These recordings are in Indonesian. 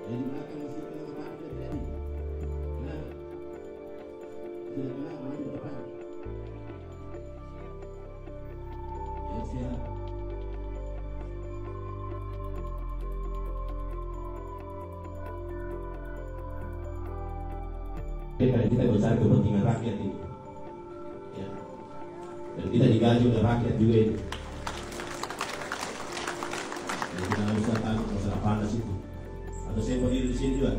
Yang di belakang masih kena matahari sudah terjadi. Nah, sudah kena maju ke depan. Yang siap. Karena kita besar kepentingan rakyat ini, ya. Dan kita digaji oleh rakyat juga ini. Jadi kita usah takut masalah panas itu. Atau saya mau diri di sini juga?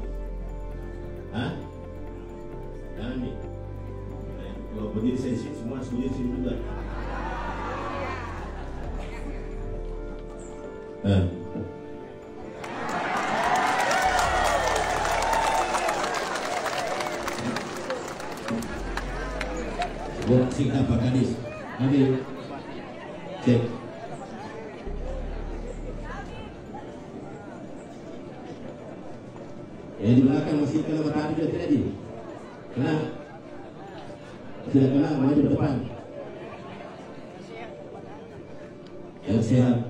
Hah? Jangan nih. Kalau berdiri saya di sini, semua harus berdiri di sini juga. Singkat Pak Kadis, nanti cek. Yang di belakang masih kena matahari sudah terjadi. Kena, sudah kena maju ke depan. Yang sehat.